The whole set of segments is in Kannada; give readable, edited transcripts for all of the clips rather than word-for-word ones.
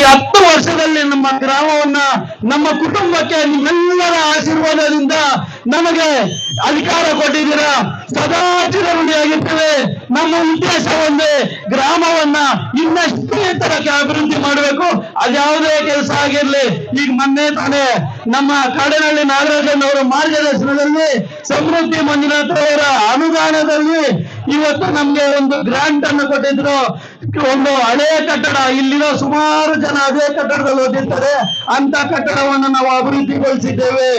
10 ವರ್ಷದಲ್ಲಿ ನಮ್ಮ ಗ್ರಾಮವನ್ನ, ನಮ್ಮ ಕುಟುಂಬಕ್ಕೆ ನಿಮ್ಮೆಲ್ಲರ ಆಶೀರ್ವಾದದಿಂದ ನಮಗೆ ಅಧಿಕಾರ ಕೊಟ್ಟಿದ್ದೀರಾ. ಸದಾ ಚಿರಋಣಿಯಾಗಿರ್ತೇವೆ. ನಮ್ಮ ಉದ್ದೇಶ ಒಂದೇ, ಗ್ರಾಮವನ್ನ ಇನ್ನಷ್ಟು ಎತ್ತರಕ್ಕೆ ಅಭಿವೃದ್ಧಿ ಮಾಡಬೇಕು. ಅದ್ಯಾವುದೇ ಕೆಲಸ ಆಗಿರ್ಲಿ. ಈಗ ಮೊನ್ನೆ ತಾನೇ ನಮ್ಮ ಕಾಡನಹಳ್ಳಿ ನಾಗರಾಜನವರ ಮಾರ್ಗದರ್ಶನದಲ್ಲಿ ಸಮೃದ್ಧಿ ಮಂಜುನಾಥ್ ಅವರ ಅನುದಾನದಲ್ಲಿ ಇವತ್ತು ನಮ್ಗೆ ಒಂದು ಗ್ರಾಂಟ್ ಅನ್ನು ಕೊಟ್ಟಿದ್ರು. ಒಂದು ಹಳೆಯ ಕಟ್ಟಡ, ಇಲ್ಲಿರೋ ಸುಮಾರು ಜನ ಅದೇ ಕಟ್ಟಡದಲ್ಲಿ ಓದಿರ್ತಾರೆ, ಅಂತ ಕಟ್ಟಡವನ್ನು ನಾವು ಅಭಿವೃದ್ಧಿಗೊಳಿಸಿದ್ದೇವೆ.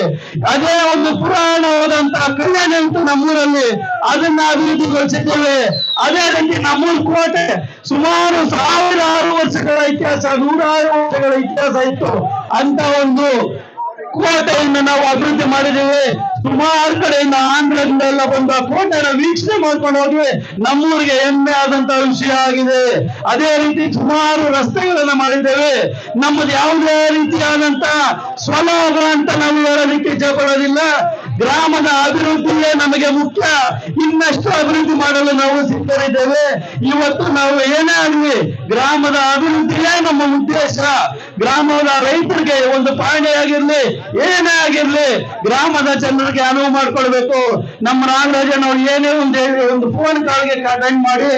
ಅದೇ ಒಂದು ಪುರಾಣವಾದಂತಹ ಕಲ್ಯಾಣ ಉಂಟು ನಮ್ಮೂರಲ್ಲಿ, ಅದನ್ನ ಅಭಿವೃದ್ಧಿಗೊಳಿಸಿದ್ದೇವೆ. ಅದೇ ರೀತಿ ನಮ್ಮೂರು ಕೋಟೆ ಸುಮಾರು 1000 ವರ್ಷಗಳ ಇತಿಹಾಸ, 100 ವರ್ಷಗಳ ಇತಿಹಾಸ ಇತ್ತು. ಅಂತ ಒಂದು ಕೋಟೆಯನ್ನು ನಾವು ಅಭಿವೃದ್ಧಿ ಮಾಡಿದ್ದೇವೆ. ಸುಮಾರು ಕಡೆಯಿಂದ ಆಂಧ್ರದಿಂದ ಎಲ್ಲ ಬಂದ ಕೋಟೆನ ವೀಕ್ಷಣೆ ಮಾಡ್ಕೊಂಡು ಹೋಗಿ ನಮ್ಮೂರಿಗೆ ಹೆಮ್ಮೆ ಆದಂತಹ ವಿಷಯ ಆಗಿದೆ. ಅದೇ ರೀತಿ ಸುಮಾರು ರಸ್ತೆಗಳನ್ನ ಮಾಡಿದ್ದೇವೆ. ನಮ್ಮದು ಯಾವುದೇ ರೀತಿಯಾದಂತಹ ಸ್ವಲಾಭ ಅಂತ ನಾವು ಹೇಳಲಿಕ್ಕೆ ಇಚ್ಛೆಪಡೋದಿಲ್ಲ. ಗ್ರಾಮದ ಅಭಿವೃದ್ಧಿಯೇ ನಮಗೆ ಮುಖ್ಯ. ಇನ್ನಷ್ಟು ಅಭಿವೃದ್ಧಿ ಮಾಡಲು ನಾವು ಸಿದ್ಧರಿದ್ದೇವೆ. ಇವತ್ತು ನಾವು ಏನೇ ಆಗಲಿ ಗ್ರಾಮದ ಅಭಿವೃದ್ಧಿಯೇ ನಮ್ಮ ಉದ್ದೇಶ. ಗ್ರಾಮದ ರೈತರಿಗೆ ಒಂದು ಪಾಣಿ ಆಗಿರ್ಲಿ, ಏನೇ ಆಗಿರ್ಲಿ, ಗ್ರಾಮದ ಜನರಿಗೆ ಅನುವು ಮಾಡ್ಕೊಳ್ಬೇಕು. ನಮ್ಮ ನಾಗರಾಜನವ್ರು ಏನೇ ಒಂದು ಫೋನ್ ಕಾಲ್ಗೆ ಅಟೆಂಡ್ ಮಾಡಿ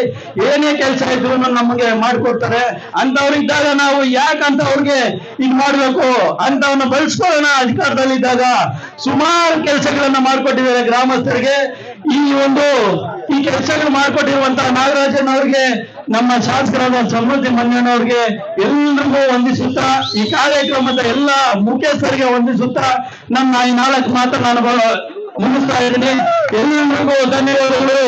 ಏನೇ ಕೆಲಸ ಇದ್ರು ನಮಗೆ ಮಾಡ್ಕೊಡ್ತಾರೆ. ಅಂತವ್ರಿದ್ದಾಗ ನಾವು ಯಾಕಂತ ಅವ್ರಿಗೆ ಇದು ಮಾಡ್ಬೇಕು, ಅಂತವನ್ನ ಬಳಸ್ಕೊಳ್ಳೋಣ. ಅಧಿಕಾರದಲ್ಲಿದ್ದಾಗ ಸುಮಾರು ಕೆಲಸಗಳನ್ನ ಮಾಡ್ಕೊಟ್ಟಿದ್ದಾರೆ ಗ್ರಾಮಸ್ಥರಿಗೆ. ಈ ಕೆಲಸಗಳು ಮಾಡ್ಕೊಟ್ಟಿರುವಂತಹ ನಾಗರಾಜನವ್ರಿಗೆ, ನಮ್ಮ ಶಾಸಕರಾದ ಸಮೃದ್ಧಿ ಮಂಜಣ್ಣವ್ರಿಗೆ ಎಲ್ರಿಗೂ ವಂದಿಸುತ್ತಾ, ಈ ಕಾರ್ಯಕ್ರಮದ ಎಲ್ಲ ಮುಖ್ಯಸ್ಥರಿಗೆ ವಂದಿಸುತ್ತಾ ನನ್ನ ಈ 4 ಮಾತು ನಾನು ಮುಗಿಸ್ತಾ ಇದ್ದೀನಿ. ಎಲ್ಲರಿಗೂ ಧನ್ಯವಾದಗಳು.